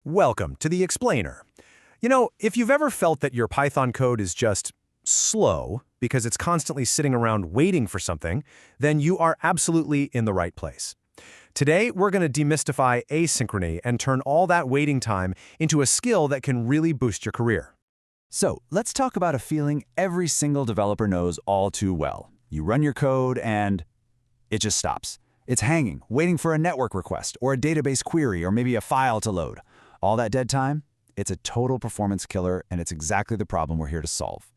Welcome to the Explainer. If you've ever felt that your Python code is just slow because it's constantly sitting around waiting for something, then you are absolutely in the right place. Today, we're going to demystify asynchrony and turn all that waiting time into a skill that can really boost your career. So let's talk about a feeling every single developer knows all too well. You run your code and it just stops. It's hanging, waiting for a network request or a database query or maybe a file to load. All that dead time, it's a total performance killer, and it's exactly the problem we're here to solve.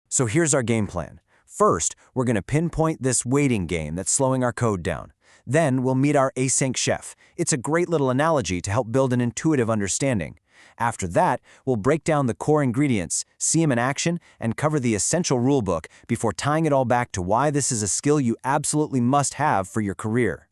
So here's our game plan. First, we're going to pinpoint this waiting game that's slowing our code down. Then we'll meet our async chef. It's a great little analogy to help build an intuitive understanding. After that, we'll break down the core ingredients, see them in action, and cover the essential rulebook before tying it all back to why this is a skill you absolutely must have for your career.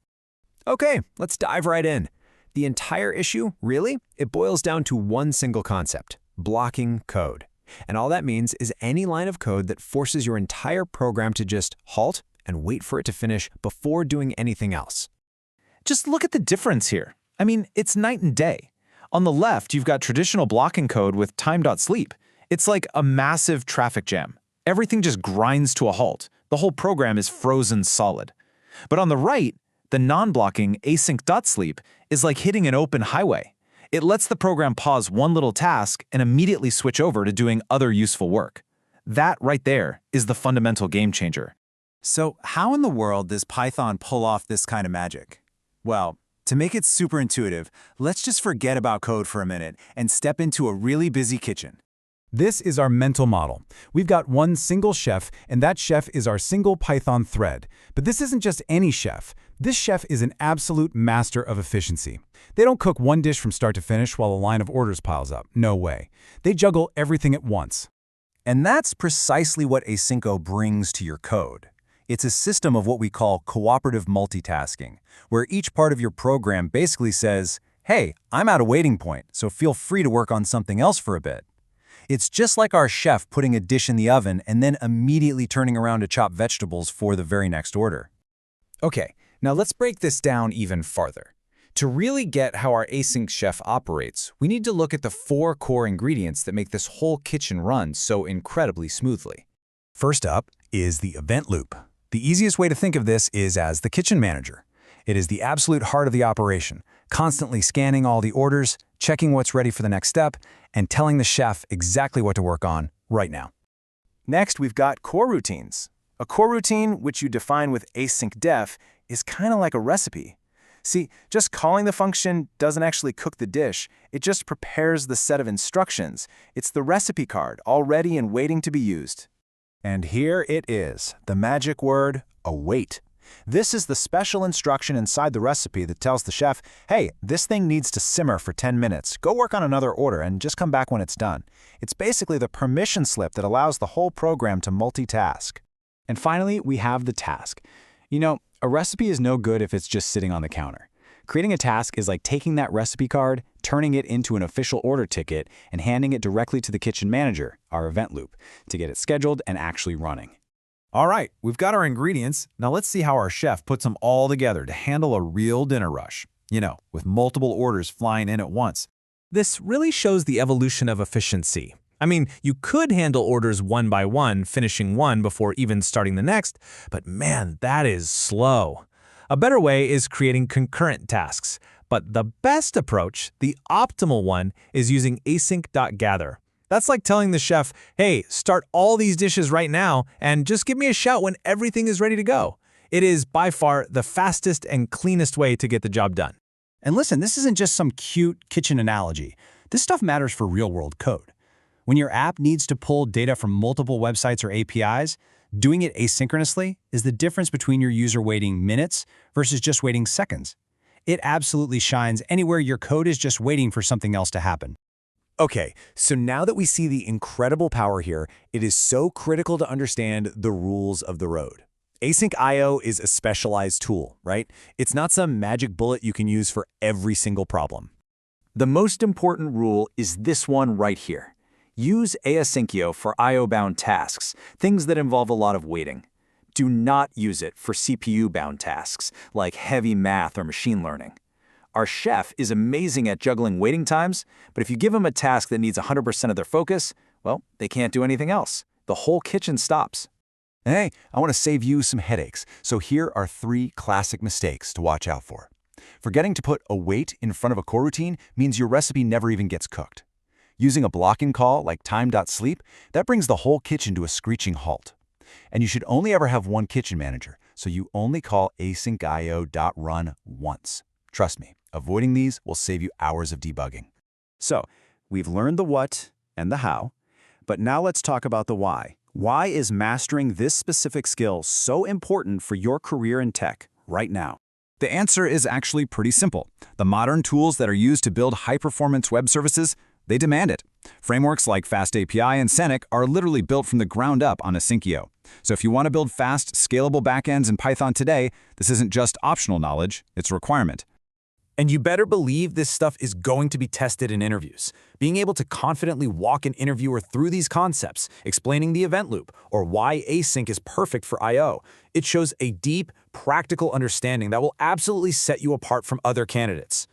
Okay, let's dive right in. The entire issue, really, it boils down to one single concept: blocking code. And all that means is any line of code that forces your entire program to just halt and wait for it to finish before doing anything else. Just look at the difference here. I mean, it's night and day. On the left, you've got traditional blocking code with time.sleep. It's like a massive traffic jam. Everything just grinds to a halt. The whole program is frozen solid. But on the right, the non-blocking async.sleep is like hitting an open highway. It lets the program pause one little task and immediately switch over to doing other useful work. That right there is the fundamental game changer. So how in the world does Python pull off this kind of magic? Well, to make it super intuitive, let's just forget about code for a minute and step into a really busy kitchen. This is our mental model. We've got one single chef, and that chef is our single Python thread. But this isn't just any chef. This chef is an absolute master of efficiency. They don't cook one dish from start to finish while a line of orders piles up. No way. They juggle everything at once. And that's precisely what Asyncio brings to your code. It's a system of what we call cooperative multitasking, where each part of your program basically says, hey, I'm at a waiting point, so feel free to work on something else for a bit. It's just like our chef putting a dish in the oven and then immediately turning around to chop vegetables for the very next order. Okay, now let's break this down even farther. To really get how our async chef operates, we need to look at the 4 core ingredients that make this whole kitchen run so incredibly smoothly. First up is the event loop. The easiest way to think of this is as the kitchen manager. It is the absolute heart of the operation, constantly scanning all the orders, checking what's ready for the next step, and telling the chef exactly what to work on right now. Next, we've got core routines. A core routine, which you define with async def, is kind of like a recipe. See, just calling the function doesn't actually cook the dish, it just prepares the set of instructions. It's the recipe card, all ready and waiting to be used. And here it is, the magic word, await. This is the special instruction inside the recipe that tells the chef, hey, this thing needs to simmer for 10 minutes. Go work on another order and just come back when it's done. It's basically the permission slip that allows the whole program to multitask. And finally, we have the task. A recipe is no good if it's just sitting on the counter. Creating a task is like taking that recipe card, turning it into an official order ticket, and handing it directly to the kitchen manager, our event loop, to get it scheduled and actually running. All right, we've got our ingredients. Now let's see how our chef puts them all together to handle a real dinner rush. With multiple orders flying in at once. This really shows the evolution of efficiency. I mean, you could handle orders one by one, finishing one before even starting the next, but man, that is slow. A better way is creating concurrent tasks, but the best approach, the optimal one, is using async.gather. That's like telling the chef, hey, start all these dishes right now and just give me a shout when everything is ready to go. It is by far the fastest and cleanest way to get the job done. And listen, this isn't just some cute kitchen analogy. This stuff matters for real-world code. When your app needs to pull data from multiple websites or APIs, doing it asynchronously is the difference between your user waiting minutes versus just waiting seconds. It absolutely shines anywhere your code is just waiting for something else to happen. Okay, so now that we see the incredible power here, it is so critical to understand the rules of the road. Async I/O is a specialized tool, right? It's not some magic bullet you can use for every single problem. The most important rule is this one right here. Use asyncio for I/O-bound tasks, things that involve a lot of waiting. Do not use it for CPU-bound tasks, like heavy math or machine learning. Our chef is amazing at juggling waiting times, but if you give him a task that needs 100% of their focus, well, they can't do anything else. The whole kitchen stops. Hey, I want to save you some headaches, so here are 3 classic mistakes to watch out for. Forgetting to put await in front of a coroutine means your recipe never even gets cooked. Using a blocking call like time.sleep, that brings the whole kitchen to a screeching halt. And you should only ever have one kitchen manager, so you only call asyncio.run once. Trust me, avoiding these will save you hours of debugging. So, we've learned the what and the how, but now let's talk about the why. Why is mastering this specific skill so important for your career in tech right now? The answer is actually pretty simple. The modern tools that are used to build high-performance web services, they demand it. Frameworks like FastAPI and Scenic are literally built from the ground up on Asyncio. So if you want to build fast, scalable backends in Python today, this isn't just optional knowledge, it's a requirement. And you better believe this stuff is going to be tested in interviews. Being able to confidently walk an interviewer through these concepts, explaining the event loop, or why async is perfect for I/O, it shows a deep, practical understanding that will absolutely set you apart from other candidates.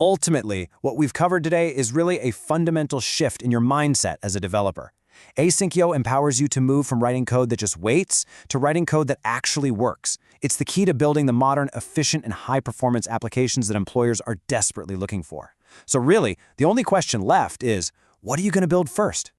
Ultimately, what we've covered today is really a fundamental shift in your mindset as a developer. Asyncio empowers you to move from writing code that just waits to writing code that actually works. It's the key to building the modern, efficient, and high-performance applications that employers are desperately looking for. So really, the only question left is, what are you going to build first?